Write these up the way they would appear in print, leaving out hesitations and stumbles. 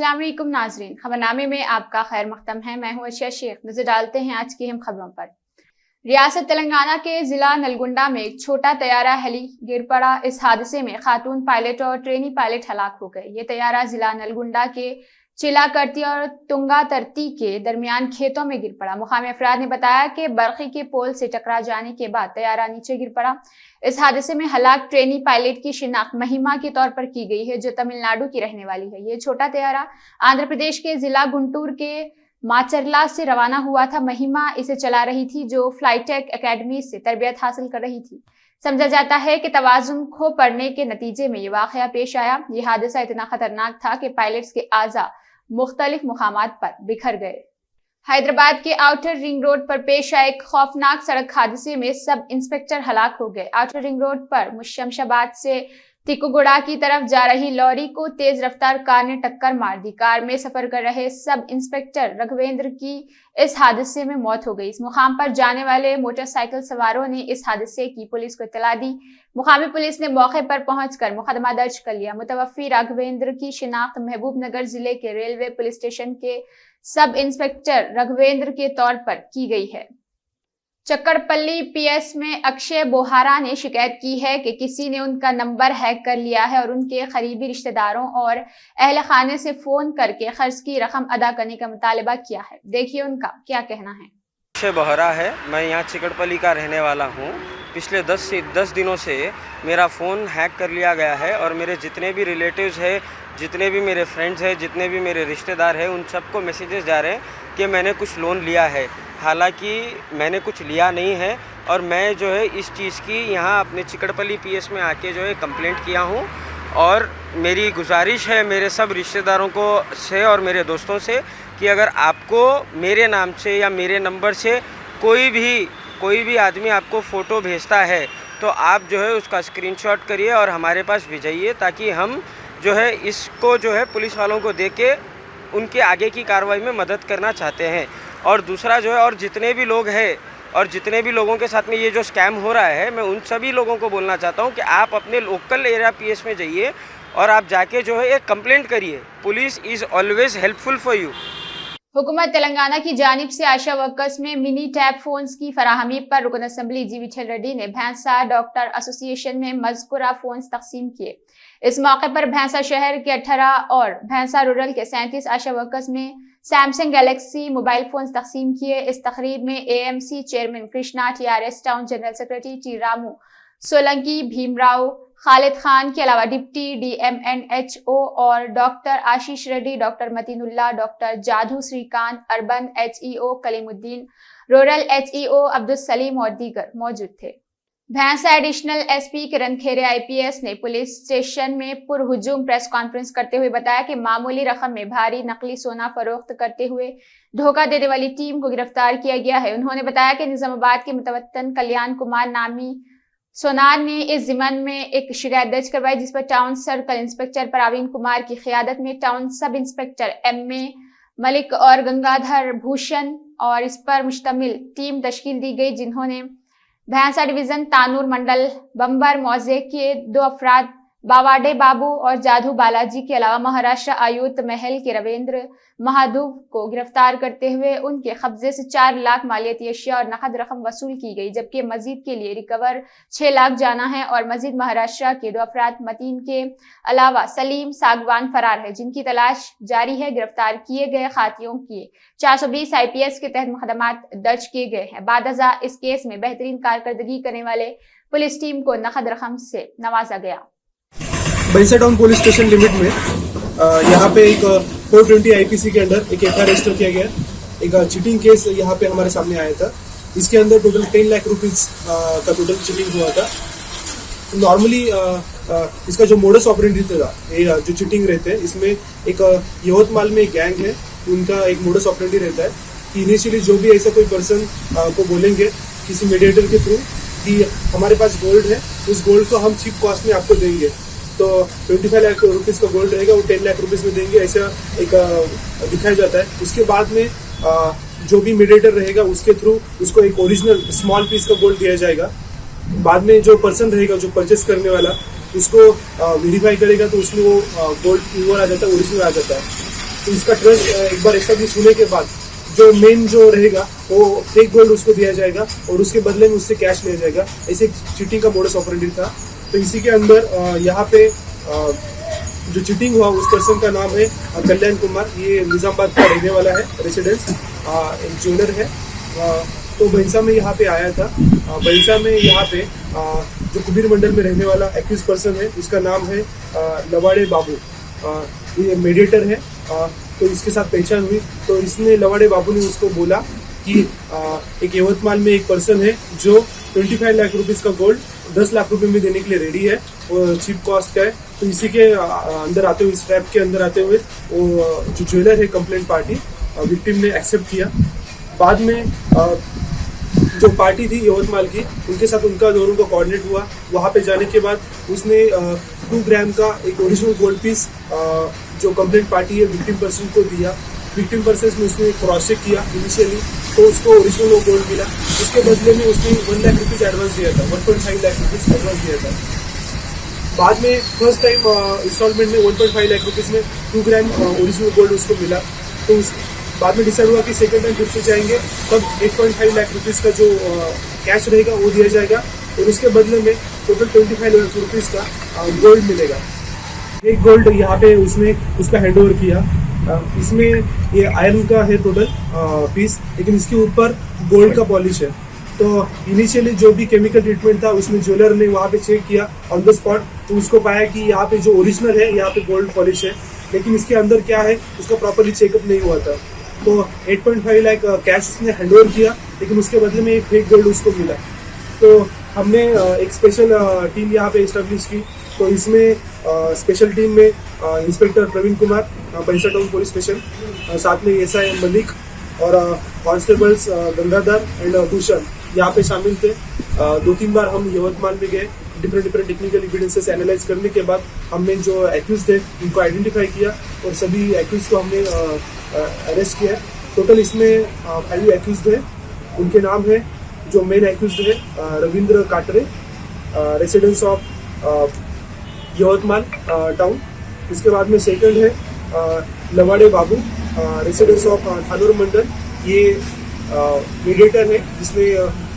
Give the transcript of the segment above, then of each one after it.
अस्सलाम वालेकुम नाजरीन, खबरनामे में आपका खैर मकदम है। मैं हूं अर्शिया शेख। नजर डालते हैं आज की अहम खबरों पर। रियासत तेलंगाना के जिला नलगुंडा में एक छोटा तैयारा हेली गिर पड़ा। इस हादसे में खातून पायलट और ट्रेनी पायलट हलाक हो गए। ये तैयारा जिला नलगुंडा के चिलाकर्ती और तुंगातर्ती के दरमियान खेतों में गिर पड़ा। मुकामी अफराद ने बताया कि बरखी के पोल से टकरा जाने के बाद तैयारा नीचे गिर पड़ा। इस हादसे में हलाक ट्रेनी पायलट की शिनाख्त महिमा के तौर पर की गई है, जो तमिलनाडु की रहने वाली है। ये छोटा तैयारा आंध्र प्रदेश के जिला गुंटूर के माचरला से रवाना हुआ था। महिमा इसे चला रही थी, जो फ्लाईटेक एकेडमी से तरबियत हासिल कर रही थी। समझा जाता है कि तवाजुन खो पड़ने के नतीजे में ये वाकया पेश आया। ये हादसा इतना खतरनाक था कि पायलट्स के आज़ा मुख्तलिफ मुकामात पर बिखर गए। हैदराबाद के आउटर रिंग रोड पर पेश आए एक खौफनाक सड़क हादसे में सब इंस्पेक्टर हलाक हो गए। आउटर रिंग रोड पर शमशाबाद से तिकुगुड़ा की तरफ जा रही लॉरी को तेज रफ्तार कार ने टक्कर मार दी। कार में सफर कर रहे सब इंस्पेक्टर रघुवेंद्र की इस हादसे में मौत हो गई। इस मुकाम पर जाने वाले मोटरसाइकिल सवारों ने इस हादसे की पुलिस को इत्तला दी। मुकामी पुलिस ने मौके पर पहुंचकर मुकदमा दर्ज कर लिया। मुतवफ्फी राघवेंद्र की शिनाख्त महबूब नगर जिले के रेलवे पुलिस स्टेशन के सब इंस्पेक्टर रघुवेंद्र के तौर पर की गई है। चक्करपल्ली पीएस में अक्षय बोहारा ने शिकायत की है कि किसी ने उनका नंबर हैक कर लिया है और उनके करीबी रिश्तेदारों और अहल खाने से फोन करके खर्च की रकम अदा करने का मुतालबा किया है। देखिए उनका क्या कहना है। अक्षय बोहरा है, मैं यहाँ चिकड़पल्ली का रहने वाला हूँ। पिछले 10 दिनों से मेरा फ़ोन हैक कर लिया गया है और मेरे जितने भी रिलेटिव्स हैं, जितने भी मेरे फ्रेंड्स हैं, जितने भी मेरे रिश्तेदार हैं, उन सबको मैसेजेस जा रहे हैं कि मैंने कुछ लोन लिया है। हालांकि मैंने कुछ लिया नहीं है और मैं जो है इस चीज़ की यहाँ अपने चिकड़पल्ली पीएस में आके जो है कंप्लेंट किया हूँ। और मेरी गुजारिश है मेरे सब रिश्तेदारों को से और मेरे दोस्तों से कि अगर आपको मेरे नाम से या मेरे नंबर से कोई भी आदमी आपको फ़ोटो भेजता है तो आप जो है उसका स्क्रीनशॉट करिए और हमारे पास भेजिए, ताकि हम जो है इसको जो है पुलिस वालों को दे के उनके आगे की कार्रवाई में मदद करना चाहते हैं। और दूसरा जो है, और जितने भी लोग हैं और जितने भी लोगों के साथ में ये जो स्कैम हो रहा है, मैं उन सभी लोगों को बोलना चाहता हूँ कि आप अपने लोकल एरिया पीएस में जाइए और आप जाके जो है एक कंप्लेंट करिए। Police is always helpful for you. हुकूमत तेलंगाना की जानिब से आशा वर्कर्स में मिनी टैब फोन्स की फराहमी पर रुकन असम्बली जी विठल रेड्डी ने भैंसा डॉक्टर एसोसिएशन में मज़कूरा फोन्स तकसीम किए। इस मौके पर भैंसा शहर के 18 और भैंसा रूरल के 37 आशा वर्कर्स में सैमसंग गैलेक्सी मोबाइल फोन्स तकसीम किए। इस तकरीब में AMC chairman Krishna, TRS town general secretary T Ramu, Solanki Bhimrao, Khalid Khan के अलावा डिप्टी डीएमएनएचओ और doctor Ashish Reddy, doctor Matinullah, doctor Jadhu Srikanth, urban HEO Kalimuddin, rural HEO Abdul Salim और दीगर मौजूद थे। भैंसा एडिशनल एसपी किरण खेरे आईपीएस ने पुलिस स्टेशन में पुरहुजूम प्रेस कॉन्फ्रेंस करते हुए बताया कि मामूली रकम में भारी नकली सोना फरोख्त करते हुए धोखा देने वाली टीम को गिरफ्तार किया गया है। उन्होंने बताया कि निजामाबाद के मुतवत्तन कल्याण कुमार नामी सोनार ने इस जिमन में एक शिकायत दर्ज करवाई, जिस पर town circle inspector Praveen Kumar की क़ियादत में town sub inspector MA Malik और गंगाधर भूषण और इस पर मुश्तमिल टीम तश्कील दी गई, जिन्होंने भैंसा डिवीजन तानूर मंडल बम्बर मौजे के 2 अफराद बावाडे बाबू और जाधू बालाजी के अलावा महाराष्ट्र आयुक्त महल के रविंद्र महादूव को गिरफ्तार करते हुए उनके कब्जे से 4 लाख मालियाती अशिया और नकद रकम वसूल की गई, जबकि मजीद के लिए रिकवर 6 लाख जाना है। और मजीद महाराष्ट्र के 2 अफराद मतीन के अलावा सलीम सागवान फरार है, जिनकी तलाश जारी है। गिरफ्तार किए गए खातियों की 420 आईपीएस के तहत मुकदमात दर्ज किए गए हैं। बादजा इस केस में बेहतरीन कारकर्दगी करने वाले पुलिस टीम को नकद रकम से नवाजा गया। भैंसा टाउन पुलिस स्टेशन लिमिट में यहाँ पे एक 420 आईपीसी के अंदर एक एफआईआर रजिस्टर किया गया। एक चीटिंग केस यहाँ पे हमारे सामने आया था। इसके अंदर टोटल 10 लाख रुपीस का टोटल चीटिंग हुआ था। नॉर्मली इसका जो मोडस ऑपरेंडी था, जो चीटिंग रहते हैं, इसमें एक यवतमाल में एक गैंग है, उनका एक मोडस ऑपरेंडी रहता है कि इनिशियली जो भी ऐसा कोई पर्सन को बोलेंगे किसी मीडिएटर के थ्रू कि हमारे पास गोल्ड है, उस गोल्ड को हम चीप कॉस्ट में आपको देंगे, तो 25 लाख रुपीस का गोल्ड रहेगा, वो 10 लाख रुपीस में देंगे, ऐसा एक दिखाया जाता है। उसके बाद में जो भी मीडिएटर रहेगा उसके थ्रू उसको एक ओरिजिनल स्मॉल पीस का गोल्ड दिया जाएगा। बाद में जो पर्सन रहेगा, जो परचेस करने वाला, उसको वेरीफाई करेगा तो उसमें वो गोल्ड प्योर आ जाता है, ओरिजिनल आ जाता है। तो इसका ट्रस्ट एक बार एस्टेब्लिश होने के बाद जो मेन जो रहेगा वो फेक गोल्ड उसको दिया जाएगा और उसके बदले में उससे कैश लिया जाएगा। ऐसे चीटिंग का मोडस ऑपरेंडी था। तो इसी के अंदर यहाँ पे जो चीटिंग हुआ उस पर्सन का नाम है कल्याण कुमार। ये निजामाबाद का रहने वाला है, रेसिडेंस एक ज्वेलर है। तो भैंसा में यहाँ पे आया था। भैंसा में यहाँ पे जो कुबीर मंडल में रहने वाला एक्यूज पर्सन है उसका नाम है लवाड़े बाबू। ये मेडिएटर है। तो इसके साथ पहचान हुई। तो इसने लवाड़े बाबू ने उसको बोला कि एक यवतमाल में एक पर्सन है जो 25 लाख रुपीस का गोल्ड 10 लाख रुपए में देने के लिए रेडी है, वो चीप कॉस्ट का है। तो इसी के अंदर आते हुए, इस ट्रैप के अंदर आते हुए वो जो ज्वेलर है कंप्लेंट पार्टी विक्टिम ने एक्सेप्ट किया। बाद में जो पार्टी थी यवतमाल की, उनके साथ उनका दोनों का कोऑर्डिनेट हुआ। वहाँ पे जाने के बाद उसने 2 ग्राम का एक ओरिजिनल गोल्ड पीस जो कंप्लेंट पार्टी है विक्टिम पर्सन को दिया। विक्टिम पर्सन में उसने क्रॉस चेक किया इनिशियली, तो उसको ओरिजिनल गोल्ड मिला। उसके बदले में उसने 1 लाख रुपीज एडवांस दिया था, 1.5 लाख रुपीज एडवांस दिया था। बाद में फर्स्ट टाइम इंस्टॉलमेंट में 1.5 लाख रुपीज में 2 ग्राम ओरिजिनल गोल्ड उसको मिला। तो बाद में डिसाइड हुआ कि सेकंड टाइम फिर से जाएंगे, तब 8.5 लाख रुपीज का जो कैश रहेगा वो दिया जाएगा और उसके बदले में टोटल 25 लाख रुपीज का गोल्ड मिलेगा। एक गोल्ड यहाँ पे उसने उसका हैंड ओवर किया। इसमें ये आयरन का है टोटल पीस, लेकिन इसके ऊपर गोल्ड का पॉलिश है। तो इनिशियली जो भी केमिकल ट्रीटमेंट था उसमें ज्वेलर ने वहाँ पे चेक किया ऑन द स्पॉट, तो उसको पाया कि यहाँ पे जो ओरिजिनल है यहाँ पे गोल्ड पॉलिश है, लेकिन इसके अंदर क्या है उसका प्रॉपरली चेकअप नहीं हुआ था। तो 8.5 लाख कैश उसने हैंड ओवर किया, लेकिन उसके बदले में एक फेक गोल्ड उसको मिला। तो हमने एक स्पेशल टीम यहाँ पे एस्टेब्लिश की। तो इसमें स्पेशल टीम में इंस्पेक्टर प्रवीण कुमार, भैंसा टाउन पुलिस स्टेशन, साथ में SI मलिक और कॉन्स्टेबल्स गंगाधर एंड भूषण यहाँ पे शामिल थे। 2-3 बार हम यवतमाल में गए। डिफरेंट टेक्निकल एविडेंसेस एनालाइज करने के बाद हमने जो एक्यूज थे उनको आइडेंटिफाई किया और सभी एक्यूज को हमने अरेस्ट किया। टोटल इसमें 5 एक्यूज है। उनके नाम है, जो मेन एक्यूज है Ravindra काटरे, residence of Yavatmal town. इसके बाद में सेकंड है लवाड़े बाबू, रेसिडेंस ऑफ थानोर मंडल। ये मीडिएटर है जिसने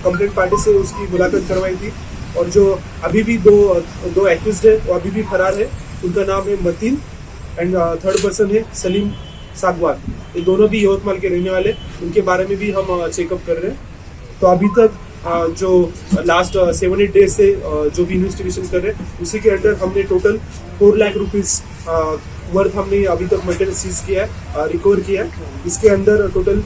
कंप्लेंट पार्टी से उसकी मुलाकात करवाई थी। और जो अभी भी दो एक्यूज्ड है वो अभी भी फरार है। उनका नाम है मतीन एंड थर्ड पर्सन है सलीम सागवान। ये दोनों भी यवतमाल के रहने वाले, उनके बारे में भी हम चेकअप कर रहे हैं। तो अभी तक जो लास्ट 7-8 डेज से जो भी इन्वेस्टिगेशन कर रहे हैं उसी के अंडर हमने टोटल 4 लाख रुपीज वर्थ हमने अभी तक मटेरियल सीज किया है, रिकवर किया है। इसके अंदर टोटल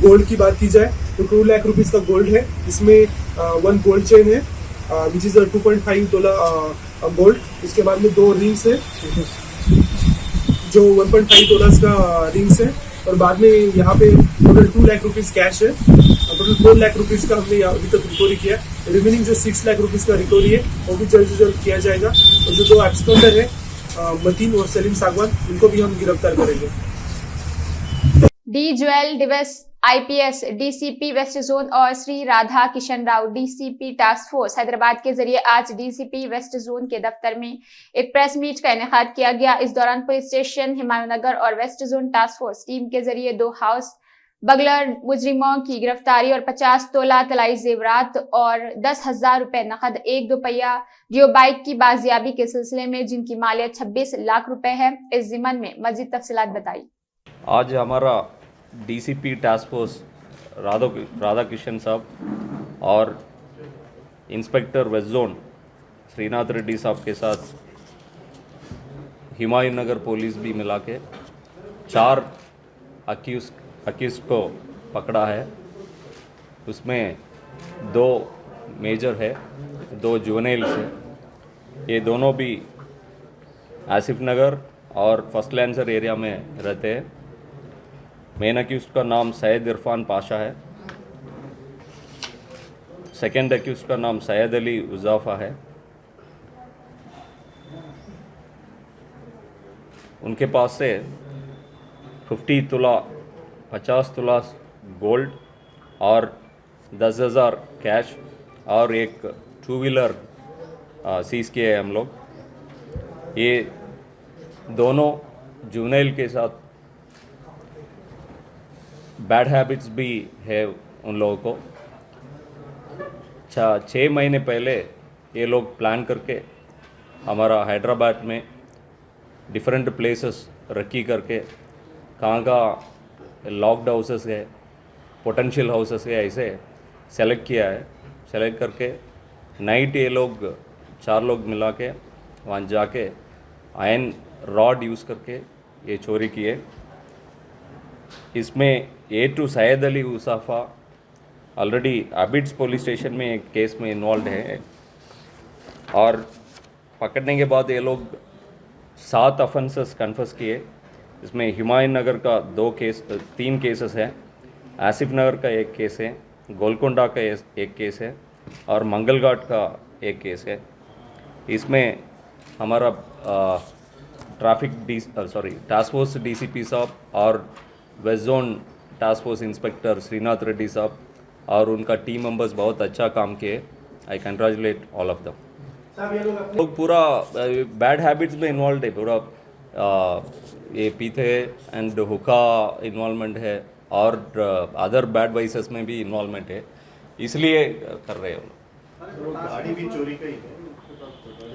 गोल्ड की बात की जाए तो 2 लाख रुपीज का गोल्ड है। इसमें 1 गोल्ड चेन है विच इज 2.5 तोला गोल्ड। इसके बाद में 2 रिंग्स है जो 1.5 तोला का रिंग्स है। और बाद में यहाँ पे टोटल 2 लाख रुपीज कैश है। टोटल 4 लाख रुपीज का हमने अभी तक रिकवरी किया। रिमेनिंग जो 6 लाख रुपीज का रिकवरी है वो भी जल्द से जल्द किया जाएगा। और जो 2 एब्सकॉन्डर है मतीन और सलीम सागवान, उनको भी हम गिरफ्तार करेंगे। D Joel Davis IPS DCP west zone और Shri Radha Kishan Rao DCP task force Hyderabad के जरिए आज DCP वेस्ट जोन के दफ्तर में एक प्रेस मीट का इनेकाद किया गया। इस दौरान पुलिस स्टेशन हिमायतनगर और west zone task force team के जरिए 2 हाउस बगलर मुजरिमों की गिरफ्तारी और 50 तोला तलाई जेवरात और 10,000 रुपए नकद, 1 दोपहिया जियो बाइक की बाजियाबी के सिलसिले में जिनकी मालियत 26 लाख रुपए है। इस जिमन में मजीद तफसीलात बताई। आज हमारा DCP task force Radha Kishan sahab और inspector west zone Srinath Reddy sahab के साथ हिमायतनगर पुलिस भी मिला के 4 अक्यूज को पकड़ा है। उसमें 2 मेजर है, 2 जुवेनाइल्स है। ये दोनों भी आसिफ नगर और फर्स्ट लैंसर एरिया में रहते हैं। मेन अक्यूज का नाम सैयद इरफान पाशा है। सेकेंड अक्यूज का नाम सैयद अली उजाफा है। उनके पास से 50 तोला गोल्ड और 10,000 कैश और एक 2 व्हीलर सीज किए हैं हम लोग। ये दोनों जुवेनाइल के साथ बैड हैबिट्स भी है उन लोगों को। 6 महीने पहले ये लोग प्लान करके हमारा हैदराबाद में डिफरेंट प्लेसेस रखी करके कहाँ का लॉक्ड हाउसेस है, पोटेंशियल हाउसेस है, ऐसे सेलेक्ट किया है। सेलेक्ट करके नाइट ये लोग 4 लोग मिला के वहाँ जाके आयरन रॉड यूज़ करके ये चोरी किए। इसमें ए टू सैयद अली उसाफा ऑलरेडी अबिड्स पुलिस स्टेशन में एक केस में इन्वॉल्व है और पकड़ने के बाद ये लोग 7 अफेंसेस कन्फेस किए। इसमें हुमायूं नगर का 3 केसेस है, आसिफ नगर का 1 केस है, गोलकोंडा का 1 केस है और मंगलघाट का 1 केस है। इसमें हमारा टास्क फोर्स डीसीपी साहब और west zone task force inspector Srinath Reddy sahab और उनका टीम मेंबर्स बहुत अच्छा काम किए। आई कंग्रेचुलेट ऑल ऑफ दम। लोग पूरा बैड हैबिट्स में इन्वॉल्व है, पूरा ये पीते एंड हुक्का इन्वॉल्वमेंट है और अदर बैड वाइसेस में भी इन्वॉल्वमेंट है, इसलिए कर रहे हैं वो लोग। गाड़ी भी चोरी का ही है?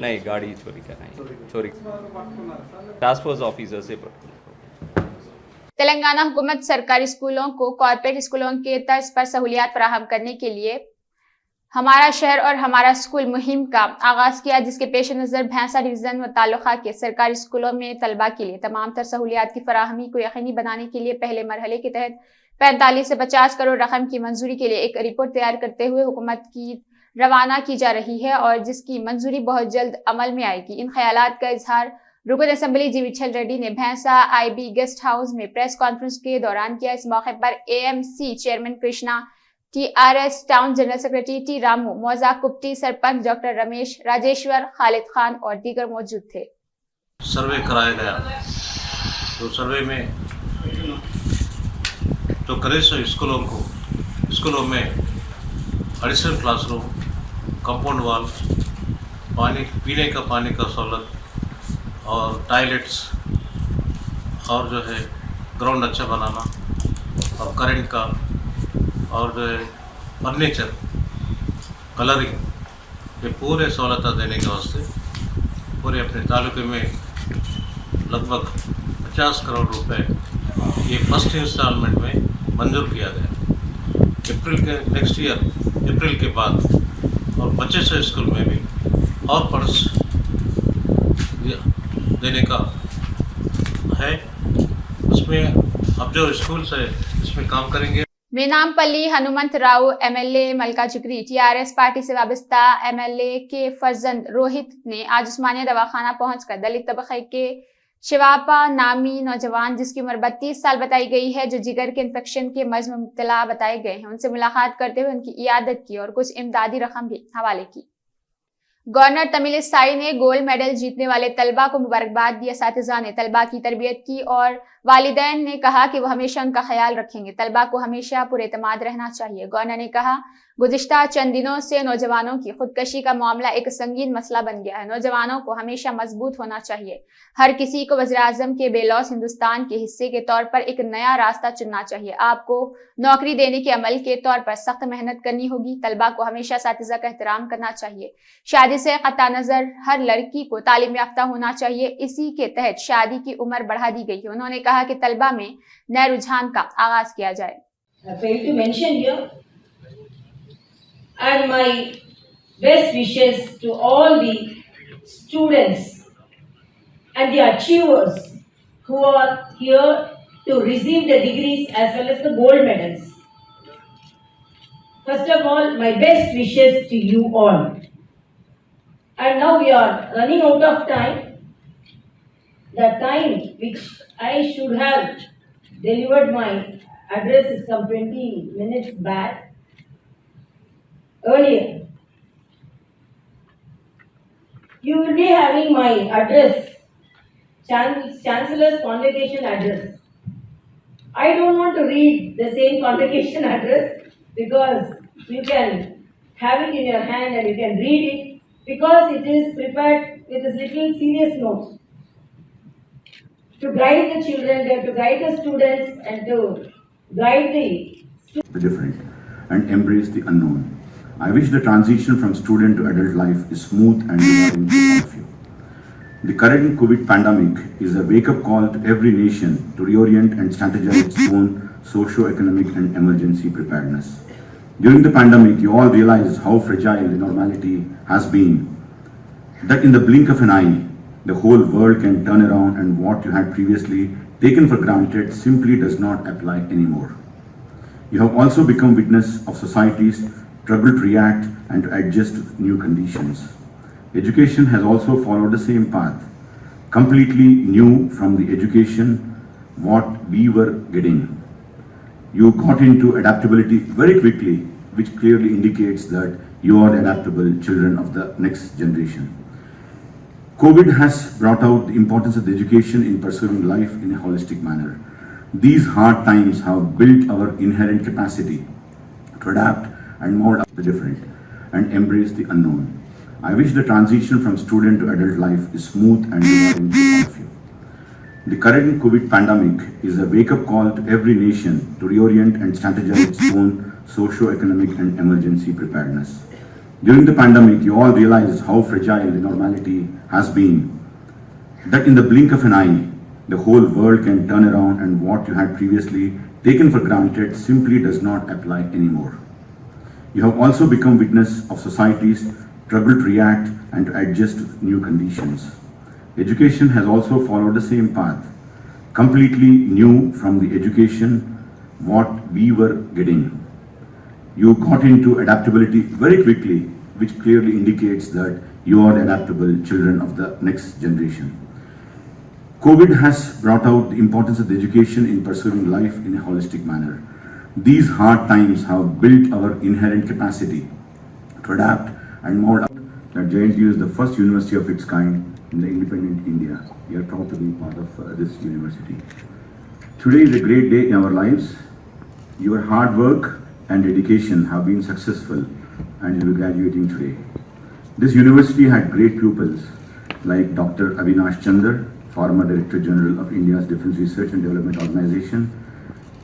नहीं, गाड़ी चोरी का नहीं, चोरी टास्क फोर्स ऑफिसर से। तेलंगाना हुकूमत सरकारी स्कूलों को कॉर्पोरेट स्कूलों के तर्ज पर सहूलियात फराहम करने के लिए हमारा शहर और हमारा स्कूल मुहिम का आगाज किया, जिसके पेश नज़र भैंसा डिवीजन व तालुका के सरकारी स्कूलों में तलबा के लिए तमाम तर सहूलियात की फराहमी को यकीनी बनाने के लिए पहले मरहले के तहत 45 से 50 करोड़ रकम की मंजूरी के लिए एक रिपोर्ट तैयार करते हुए हुकूमत की रवाना की जा रही है और जिसकी मंजूरी बहुत जल्द अमल में आएगी। इन ख्यालात का इजहार रुकन असेंबली जी विठल रेड्डी ने भैंसा IB गेस्ट हाउस में प्रेस कॉन्फ्रेंस के दौरान किया। इस मौके पर AMC chairman Krishna, TRS town general secretary T Ramu, मौजा कुप्टी, सरपंच डॉक्टर रमेश, राजेश्वर, खालिद खान और दीगर मौजूद थे। सर्वे कराया गया तो सर्वे में तो करें स्कूलों में एडिशनल क्लासरूम, कंपाउंड वॉल, पानी पीने का पानी का सहूलत और टॉयलेट्स और जो है ग्राउंड अच्छा बनाना और करंट का और जो है फर्नीचर, कलरिंग, ये पूरे सहूलत देने के वास्ते पूरे अपने तालुके में लगभग 50 करोड़ रुपए ये फर्स्ट इंस्टॉलमेंट में मंजूर किया गया। नेक्स्ट ईयर अप्रैल के बाद और 25 स्कूल में भी और फंड्स देने का है। उसमें अब जो स्कूल से इसमें काम करेंगे। Mynampally Hanumanth Rao MLA Malkajgiri, TRS party से वाबस्ता MLA के फर्जंद रोहित ने आज उस्मानिया दवाखाना पहुंचकर दलित तबके के शिवापा नामी नौजवान जिसकी उम्र 32 साल बताई गई है, जो जिगर के इन्फेक्शन के मर्ज में मुब्तला बताए गए हैं, उनसे मुलाकात करते हुए उनकी इयादत की और कुछ इमदादी रकम भी हवाले की। गवर्नर तमिलिसाई ने गोल्ड मेडल जीतने वाले तलबा को मुबारकबाद दी। असातिज़ा ने तलबा की तरबियत की और वालिदैन ने कहा कि वो हमेशा उनका ख्याल रखेंगे। तलबा को हमेशा पुरएतमाद रहना चाहिए। गवर्नर ने कहा, गुज़िश्ता चंद दिनों से नौजवानों की खुदकशी का मामला एक संगीन मसला बन गया है। नौजवानों को हमेशा मजबूत होना चाहिए। हर किसी को वज़ीर-ए-आज़म के बेलौस हिंदुस्तान के हिस्से के तौर पर एक नया रास्ता चुनना चाहिए। आपको नौकरी देने के अमल के तौर पर सख्त मेहनत करनी होगी। तलबा को हमेशा असातिज़ा का एहतराम करना चाहिए। शादी से कता नजर हर लड़की को तालीम याफ्ता होना चाहिए। इसी के तहत शादी की उम्र बढ़ा दी गई है। उन्होंने कहा कि तलबा में नए रुझान का आगाज किया जाए। And my best wishes to all the students and the achievers who are here to receive the degrees as well as the gold medals. First of all, my best wishes to you all. And now we are running out of time. The time which I should have delivered my address is some 20 minutes back. Earlier, you will be having my address, Chancellor's convocation address. I don't want to read the same convocation address because you can have it in your hand and you can read it because it is prepared with a little serious note. to guide the children, they have to guide the students and to guide the different and embrace the unknown. I wish the transition from student to adult life is smooth and rewarding to all of you. The current COVID pandemic is a wake-up call to every nation to reorient and strategize its own socio-economic and emergency preparedness. During the pandemic, you all realized how fragile the normality has been, that in the blink of an eye, the whole world can turn around and what you had previously taken for granted simply does not apply anymore. You have also become witness of society's struggle to react and to adjust to new conditions. Education has also followed the same path, completely new from the education what we were getting. You got into adaptability very quickly, which clearly indicates that you are the adaptable children of the next generation. COVID has brought out the importance of the education in pursuing life in a holistic manner. These hard times have built our inherent capacity to adapt and mold up the different and embrace the unknown. I wish the transition from student to adult life is smooth and rewarding to all of you. The current COVID pandemic is a wake-up call to every nation to reorient and strategize its own socio-economic and emergency preparedness. During the pandemic, you all realized how fragile the normality has been, that in the blink of an eye, the whole world can turn around and what you had previously taken for granted simply does not apply anymore. You have also become witness of society's struggle to react and to adjust to new conditions. Education has also followed the same path, completely new from the education what we were getting. You got into adaptability very quickly, which clearly indicates that you are the adaptable children of the next generation. COVID has brought out the importance of the education in pursuing life in a holistic manner. These hard times have built our inherent capacity to adapt and mold up. That JNTU is the first university of its kind in the independent India. We are proud to be part of this university. Today is a great day in our lives. Your hard work and dedication have been successful and you will be graduating today. This university had great pupils like Dr. Avinash Chandra, former Director General of India's Defence Research and Development Organization.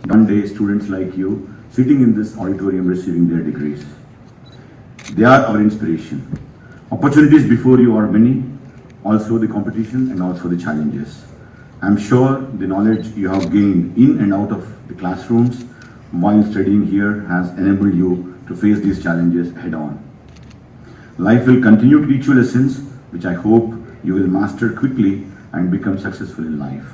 One day, students like you sitting in this auditorium receiving their degrees. They are our inspiration. Opportunities before you are many, also the competition and also the challenges. I'm sure the knowledge you have gained in and out of the classrooms while studying here has enabled you to face these challenges head on. Life will continue to teach you lessons which I hope you will master quickly and become successful in life.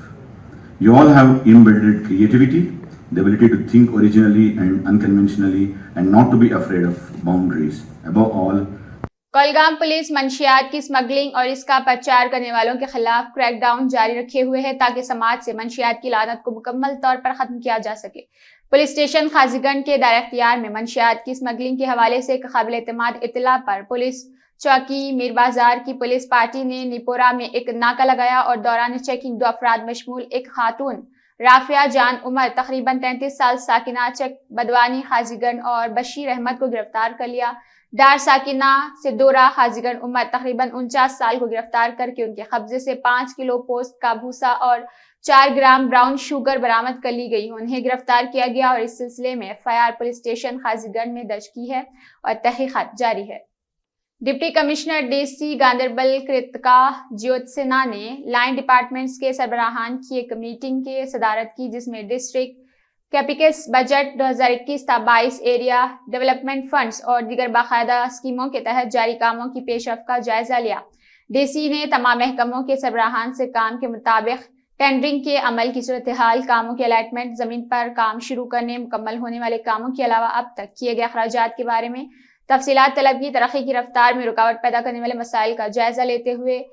You all have embedded creativity, the ability to think originally and unconventionally and not to be afraid of boundaries. Above all, Kulgam police मंशियात की smuggling और इसका प्रचार करने वालों के खिलाफ crackdown जारी रखे हुए है ताकि समाज से मंशियात की लानत को मुकम्मल तौर पर खत्म किया जा सके। पुलिस स्टेशन खाजीगंज के दायरा इख्तियार में मंशियात की स्मगलिंग के हवाले से एक काबिल एतमाद इत्तला पर पुलिस चौकी मीर बाजार की पुलिस पार्टी ने निपोरा में एक नाका लगाया और दौरान चेकिंग 2 अफराद मशमूल एक खातून राफिया जान उमर तकरीबन 33 साल साकिना चक बदवानी खाजीगंज और बशीर अहमद को गिरफ्तार कर लिया। डार साकिना सिद्दोरा खाजीगंज उमर तकरीबन 49 साल को गिरफ्तार करके उनके कब्जे से 5 किलो पोस्ट का भूसा और 4 ग्राम ब्राउन शुगर बरामद कर ली गई। उन्हें गिरफ्तार किया गया और इस सिलसिले में एफआईआर पुलिस स्टेशन खाजीगंज में दर्ज की है और तहकीकात जारी है। Deputy commissioner DC Ganderbal Kritika Jyotsna ने लाइन डिपार्टमेंट्स के सरबराहान की एक मीटिंग की सदारत की जिसमें district capex budget 2021-22 area development funds और दीगर बाकायदा स्कीमों के तहत जारी कामों की पेशरफ का जायजा लिया। डीसी ने तमाम महकमों के सरबराहान से काम के मुताबिक टेंडरिंग के अमल की सूरत हाल, कामों के अलॉटमेंट, जमीन पर काम शुरू करने, मुकम्मल होने वाले कामों के अलावा अब तक किए गए अखराजात के बारे में तफसीलात तलब की। तरक्की की रफ्तार में रुकावट पैदा करने वाले मसाइल का जायजा लेते हुए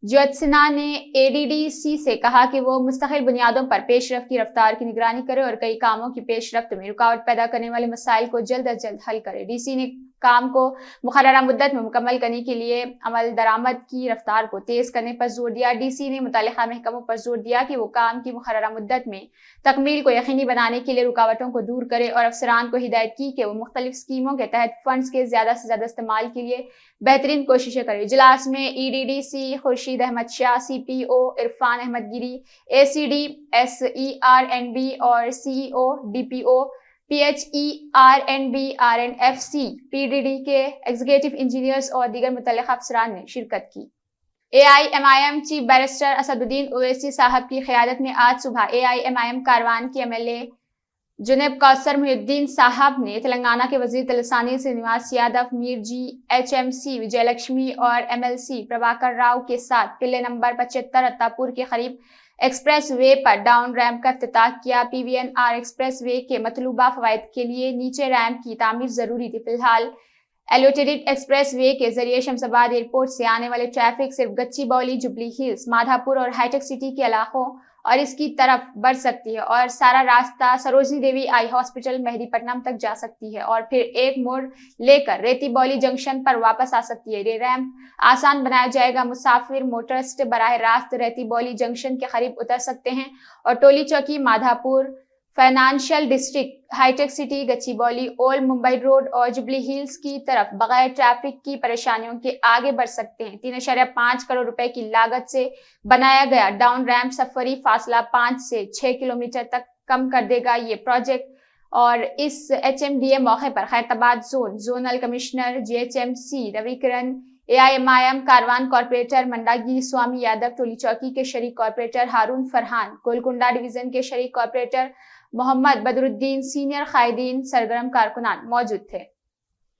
ज्योत्सना ने एडीडीसी से कहा कि वो मुस्तकिल बुनियादों पर पेशरफ्त की रफ्तार की निगरानी करे और कई कामों की पेशरफ्त में रुकावट पैदा करने वाले मसाइल को जल्द अज जल्द हल करे। डीसी ने काम को मुकर्ररा मुद्दत में मुकम्मल करने के लिए अमल दरामद की रफ्तार को तेज करने पर जोर दिया। DC ने मुतल्लिका महकमों पर जोर दिया कि वो काम की मुकर्ररा मुद्दत में तकमील को यकीनी बनाने के लिए रुकावटों को दूर करे और अफसरान को हिदायत की कि वो मुख्तलिफ स्कीमों के तहत फंड्स के ज्यादा से ज्यादा इस्तेमाल के लिए बेहतरीन कोशिशें करे। इजलास में EDDC खुर्शीद अहमद शाह, CPO इरफान अहमद गिरी, ACD SERNB और CEO DPO PHERNB RNFC PDD के एग्जीक्यूटिव इंजीनियर्स और दीगर मुतल्लिका अफसरान ने शिरकत की। AIMIM chief barrister Asaduddin Owaisi साहब की क़यादत में आज सुबह AIMIM कारवान के MLA जुनेब कौसर मुहिउद्दीन साहब ने तेलंगाना के वजीर तलसानी श्रीनिवास यादव, मीर जी HMC विजयलक्ष्मी और MLC प्रभाकर राव के साथ पिल्ले नंबर 75 अत्तापुर के करीब एक्सप्रेस वे पर डाउन रैम्प का इफ्तिताह किया। PVNR एक्सप्रेस वे के मतलूबा फवायद के लिए नीचे रैम्प की तामीर जरूरी थी। फिलहाल एलोटेटेड एक्सप्रेस वे के जरिए शमशाबाद एयरपोर्ट से आने वाले ट्रैफिक सिर्फ गच्चीबौली, जुबली हिल्स, माधापुर और हाईटेक सिटी के इलाकों और इसकी तरफ बढ़ सकती है और सारा रास्ता सरोजनी देवी आई हॉस्पिटल मेहदीपट्टनम तक जा सकती है और फिर एक मोड़ लेकर रेती बौली जंक्शन पर वापस आ सकती है। ये रैम्प आसान बनाया जाएगा। मुसाफिर मोटरिस्ट बराह रास्त रेती बौली जंक्शन के करीब उतर सकते हैं और Toli Chowki, Madhapur, financial district, hitech city, Gachibowli, old Mumbai road और जुबली हिल्स की तरफ बगैर ट्रैफिक की परेशानियों के आगे बढ़ सकते हैं। 3.5 करोड़ रुपए की लागत से बनाया गया डाउन रैम्प सफरी फासला 5 से 6 किलोमीटर तक कम कर देगा ये प्रोजेक्ट। और इस HMDA मौके पर खैरताबाद जोनल कमिश्नर GHMC रविकिरण, AIMIM कारवान कॉर्पोरेटर मंडागी स्वामी यादव, टोली चौकी के शरीक कॉर्पोरेटर हारून फरहान, गोलकुंडा डिवीजन के शरीक कॉर्पोरेटर मोहम्मद बदरुद्दीन, सीनियर कायदीन, सरगर्म कारकुनान मौजूद थे।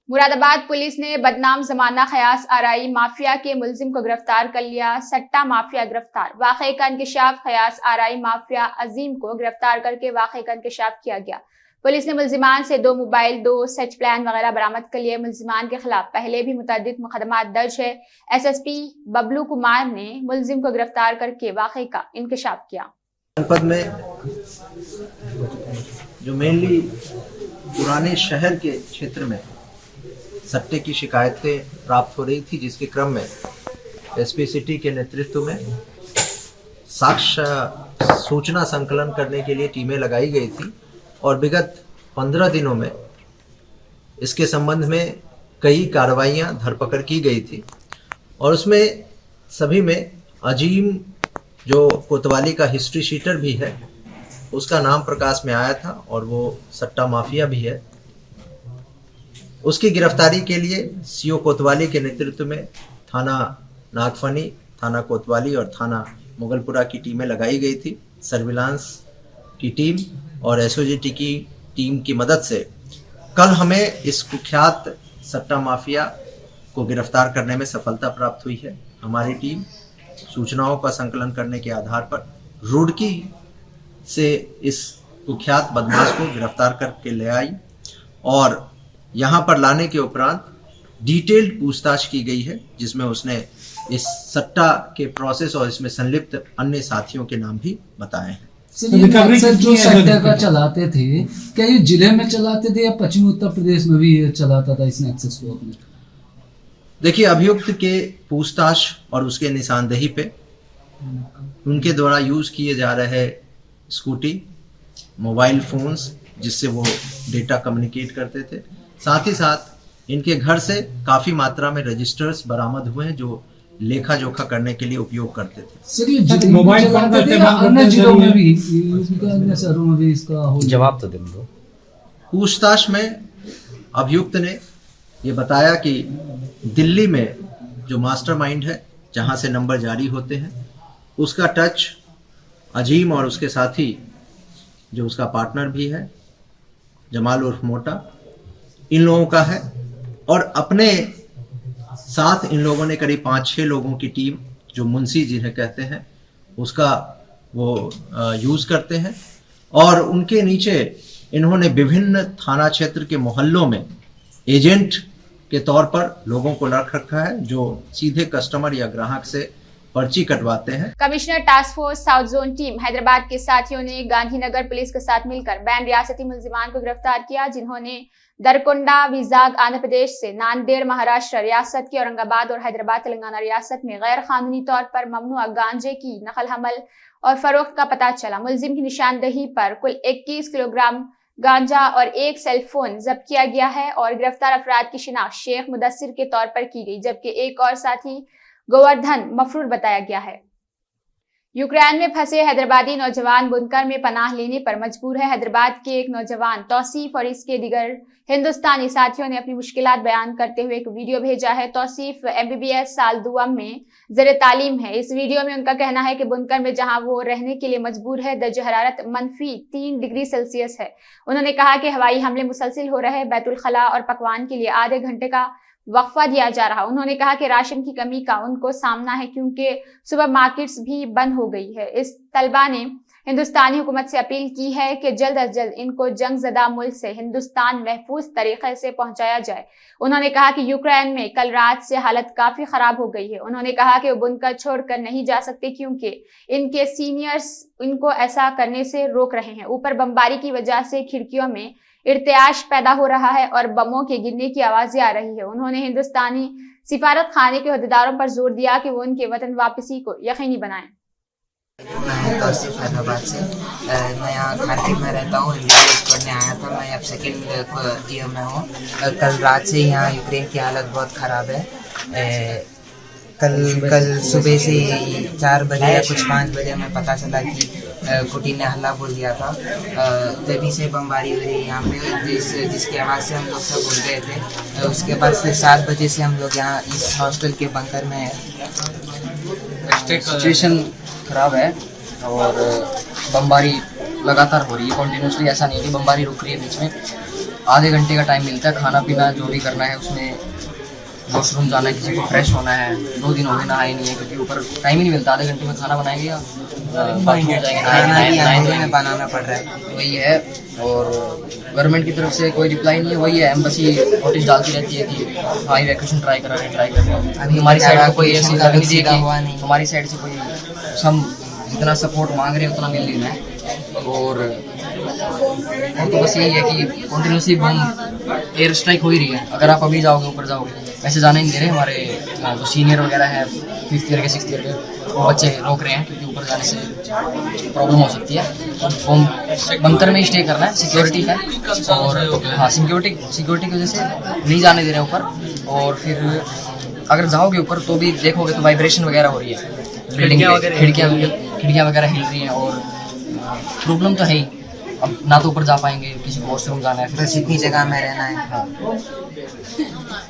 मुरादाबाद पुलिस ने बदनाम जमाना खयास आराई माफिया के मुलजिम को गिरफ्तार कर लिया। सट्टा माफिया गिरफ्तार। वाक़े का इंकशाफ। खयास आराई माफिया अजीम को गिरफ्तार करके वाक़े का इंकशाफ किया गया। पुलिस ने मुलजिमान से 2 मोबाइल, 2 सर्च प्लान वगैरह बरामद कर लिए। मुलजिमान के खिलाफ पहले भी मुतअद्दिद मुकदमात दर्ज है। SSP बबलू कुमार ने मुलजिम को गिरफ्तार करके वाक़े का इंकशाफ किया। जनपद में जो मेनली पुराने शहर के क्षेत्र में सट्टे की शिकायतें प्राप्त हो रही थी, जिसके क्रम में SP सिटी के नेतृत्व में साक्ष्य सूचना संकलन करने के लिए टीमें लगाई गई थी और विगत 15 दिनों में इसके संबंध में कई कार्रवाइयां धरपकड़ की गई थी और उसमें सभी में अजीम जो कोतवाली का हिस्ट्री शीटर भी है उसका नाम प्रकाश में आया था और वो सट्टा माफिया भी है। उसकी गिरफ्तारी के लिए CO कोतवाली के नेतृत्व में थाना नागफनी, थाना कोतवाली और थाना मुगलपुरा की टीमें लगाई गई थी। सर्विलांस की टीम और SOGT की टीम की मदद से कल हमें इस कुख्यात सट्टा माफिया को गिरफ्तार करने में सफलता प्राप्त हुई है। हमारी टीम सूचनाओं का संकलन करने के आधार पर रुड़की से इस कुख्यात बदमाश को गिरफ्तार करके ले आई और यहाँ पर लाने के उपरांत डिटेल्ड पूछताछ की गई है, जिसमें उसने इस सट्टा के प्रोसेस और इसमें संलिप्त अन्य साथियों के नाम भी बताए हैं। सर, जो सट्टा का चलाते थे, क्या ये जिले में चलाते थे या पश्चिमी उत्तर प्रदेश में भी ये चलाता था इस नेक्सस को अपने? देखिए, अभियुक्त के पूछताछ और उसके निशानदेही पे उनके द्वारा यूज किए जा रहे स्कूटी, मोबाइल फोन्स जिससे वो डेटा कम्युनिकेट करते थे, साथ ही साथ इनके घर से काफी मात्रा में रजिस्टर्स बरामद हुए हैं जो लेखा जोखा करने के लिए उपयोग करते थे। सर, ये मोबाइल फोन अन्य जिलों में भी, अन्य शहरों में भी इसका जवाब तो दें दो। पूछताछ में अभियुक्त ने ये बताया कि दिल्ली में जो मास्टरमाइंड है, जहां से नंबर जारी होते हैं, उसका टच अजीम और उसके साथी जो उसका पार्टनर भी है जमाल उर्फ मोटा, इन लोगों का है और अपने साथ इन लोगों ने करीब 5-6 लोगों की टीम जो मुंशी जिन्हें कहते हैं उसका वो यूज करते हैं और उनके नीचे इन्होंने विभिन्न थाना क्षेत्र के मोहल्लों में एजेंट के तौर पर लोगों को रख रखा है जो सीधे कस्टमर या ग्राहक से पर्ची कटवाते हैं। Commissioner task force south zone team Hyderabad के साथियों ने गांधीनगर पुलिस के साथ मिलकर बैन रियासती मुलजिमान को गिरफ्तार किया, जिन्होंने दरकोंडा विजाग आंध्र प्रदेश से, नांदेड़ महाराष्ट्र रियासत की, औरंगाबाद और हैदराबाद तेलंगाना रियासत में गैर कानूनी तौर पर ममनुआ गांजे की नकल हमल और फरोख्त का पता चला। मुलजिम की निशानदेही पर कुल 21 किलोग्राम गांजा और एक सेलफोन जब्त किया गया है और गिरफ्तार अफराद की शिनाख्त शेख मुदस्सिर के तौर पर की गई, जबकि एक और साथी गोवर्धन मफरूर बताया गया है। यूक्रेन में फंसे हैदराबादी नौजवान बुनकर में पनाह लेने पर मजबूर है। हैदराबाद के एक नौजवान तौसीफ और इसके दिगर हिंदुस्तानी साथियों ने अपनी मुश्किलात बयान करते हुए एक वीडियो भेजा है। तौसीफ MBBS साल दुआम में ज़ेर तालीम है। इस वीडियो में उनका कहना है कि बुनकर में जहां वो रहने के लिए मजबूर है, दर्ज हरारत -3 डिग्री सेल्सियस है। उन्होंने कहा कि हवाई हमले मुसलसिल हो रहे, बैतुल खला और पकवान के लिए आधे घंटे का वक्फा दिया जा रहा। उन्होंने कहा कि राशन की कमी का उनको सामना है क्योंकि सुपर मार्केट्स भी बंद हो गई है। इस तलबा ने हिंदुस्तानी हुकूमत से अपील की है कि जल्द अज जल्द इनको जंग ज़दा मुल्क से हिंदुस्तान महफूज तरीके से पहुंचाया जाए। उन्होंने कहा कि यूक्रेन में कल रात से हालत काफी खराब हो गई है। उन्होंने कहा कि वो बुनकर छोड़कर नहीं जा सकते क्योंकि इनके सीनियर्स इनको ऐसा करने से रोक रहे हैं। ऊपर बमबारी की वजह से खिड़कियों में इर्तियाश पैदा हो रहा है और बमों के गिरने की आवाजें आ रही है। उन्होंने हिंदुस्तानी सिफारत खाने के अहदेदारों पर जोर दिया कि वो उनके वतन वापसी को यकीनी बनाएं। मैं तौसीफ हैदराबाद से, मैं यहाँ खारकिन में रहता हूँ। MBBS पढ़ने आया था। मैं अब सेकेंड ईयर में हूँ। कल रात से यहाँ यूक्रेन की हालत बहुत ख़राब है। कल सुबह से 4 बजे या कुछ 5 बजे हमें पता चला कि पुतिन ने हल्ला बोल दिया था। तभी से बमबारी हो रही है यहाँ पे, जिसकी आवाज़ से हम लोग सब उठ गए थे। उसके बाद फिर 7 बजे से हम लोग यहाँ इस हॉस्टल के बंकर में हैं। सिचुएशन ख़राब है और बमबारी लगातार हो रही है कंटिन्यूसली। ऐसा नहीं है कि बमबारी रुक रही है, बीच में आधे घंटे का टाइम मिलता है। खाना पीना जो भी करना है उसमें, वॉशरूम जाना है, किसी को फ्रेश होना है, 2 दिन हो गए नहाए नहीं है क्योंकि ऊपर टाइम ही नहीं मिलता। आधे घंटे में खाना बनाएंगे या बाथरूम जाएंगे, में बनाना पड़ रहा है। वही है। और गवर्नमेंट की तरफ से कोई रिप्लाई नहीं है। वही है, एम्बेसी नोटिस डालती रहती है कि हाँ इवैक्यूएशन ट्राई कर रहे हैं। अभी हमारी साइड से कोई ऐसी नहीं है, हमारी साइड से कोई हम जितना सपोर्ट मांग रहे हैं उतना मिल नहीं रहा है। और तो बस यही है कि कंटिन्यूसली बम एयर स्ट्राइक हो ही रही है। अगर आप अभी जाओगे, ऊपर जाओगे, वैसे जाने नहीं दे रहे। हमारे जो सीनियर वगैरह है 5th ईयर के 6th ईयर के, वो बच्चे रोक रहे हैं क्योंकि ऊपर जाने से प्रॉब्लम हो सकती है। और बंकर में ही स्टे करना है, सिक्योरिटी है। और हाँ, सिक्योरिटी की वजह से नहीं जाने दे रहे ऊपर। और फिर अगर जाओगे ऊपर तो भी देखोगे तो वाइब्रेशन वगैरह हो रही है, बिल्डिंग खिड़कियाँ वगैरह हिल रही हैं और प्रॉब्लम तो है ही। अब ना तो ऊपर जा पाएंगे, किसी को वॉशरूम जाना है, बस इतनी जगह में रहना है।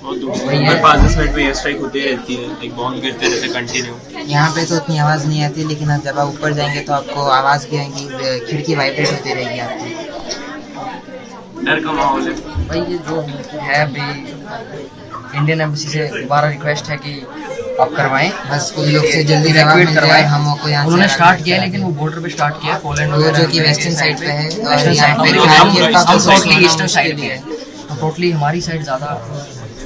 वही 5-10 मिनट में एयर स्ट्राइक होती रहती है, एक बॉम्ब गिरते रहते कंटिन्यू। यहाँ पे तो उतनी आवाज़ नहीं आती, लेकिन अब जब आप ऊपर जाएंगे तो आपको आवाज़ भी आएगी, खिड़की वाइब्रेट होती रहेगी आपकी। डर का माहौल है भाई। ये जो है अभी इंडियन एम्बेसी से दोबारा रिक्वेस्ट है कि आप करवाएं, बस उन लोग से जल्दी इवैक्यूएट करवाएं। हम को यहाँ उन्होंने स्टार्ट किया है, लेकिन वो बॉर्डर पे स्टार्ट किया है, पोलैंड वो जो कि वेस्टर्न साइड पे है, वेस्टर्न साइड पे, हम टोटली ईस्टर्न साइड पे है। तो टोटली हमारी साइड ज़्यादा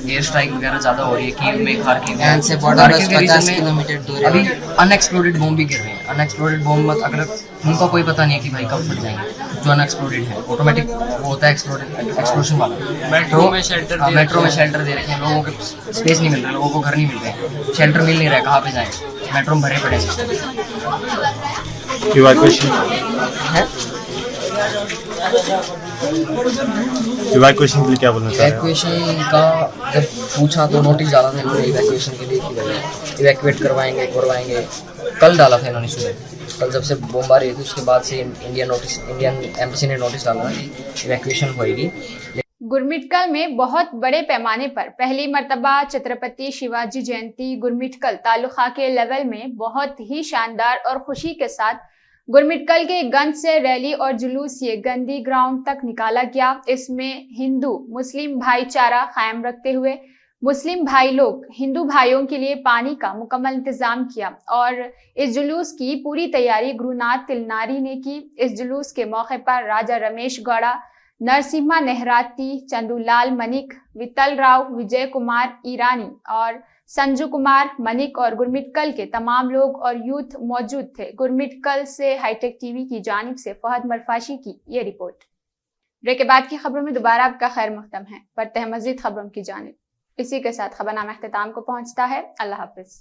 एयर स्ट्राइक वगैरह ज़्यादा हो रही है। कीव में, खारकीव में, से बॉर्डर 50 किलोमीटर दूर है। अभी अनएक्सप्लोडेड बॉम्ब भी गिर रहे हैं। अनएक्सप्लोडेड बॉम्ब मत, अगर उनका कोई पता नहीं है कि भाई कब फट जाएंगे। जो अनएक्सप्लोडेड है ऑटोमेटिक वो होता है एक्सप्लोजन वाला। मेट्रो में शेल्टर दे रखे हैं लोगों को, स्पेस नहीं मिल रहा, लोगों को घर नहीं मिल रहे, शेल्टर मिल नहीं रहा है, कहाँ पे जाएं? मेट्रो में भरे पड़े हैं। इवैक्यूएशन के लिए क्या बोलना चाह रहे हैं? इवैक्यूएशन का जब पूछा तो नोटिस डाला था इन्होंने इवैक्यूएशन के लिए कि भाई इवैक्यूएट करवाएंगे। कल डाला था इन्होंने सुबह। कल जब से बमबारी हुई थी उसके बाद से इंडियन एम्बेसी ने नोटिस डाला कि इवैक्यूएशन होएगी। गुरमिटकल में बहुत बड़े पैमाने पर पहली मर्तबा छत्रपति शिवाजी जयंती गुरमिटकल तालुका के लेवल में बहुत ही शानदार और खुशी के साथ गुरमिटकल के गंज से रैली और जुलूस ये गंदी ग्राउंड तक निकाला गया। इसमें हिंदू मुस्लिम भाईचारा कायम रखते हुए मुस्लिम भाई लोग हिंदू भाइयों के लिए पानी का मुकम्मल इंतजाम किया और इस जुलूस की पूरी तैयारी गुरुनाथ तिलनारी ने की। इस जुलूस के मौके पर राजा रमेश गौड़ा, नरसिम्हा नेहराती, चंदूलाल मनिक, वितल राव, विजय कुमार ईरानी और संजू कुमार मनिक और गुरमिटकल के तमाम लोग और यूथ मौजूद थे। गुरमिटकल से हाईटेक टीवी की जानिब से फहद मरफाशी की ये रिपोर्ट। ब्रेक के बाद की खबरों में दोबारा आपका खैर मकदम है। बढ़ते हैं मजीद खबरों की जानिब। इसी के साथ खबरनामा अख्तिताम को पहुंचता है। अल्लाह हाफिज।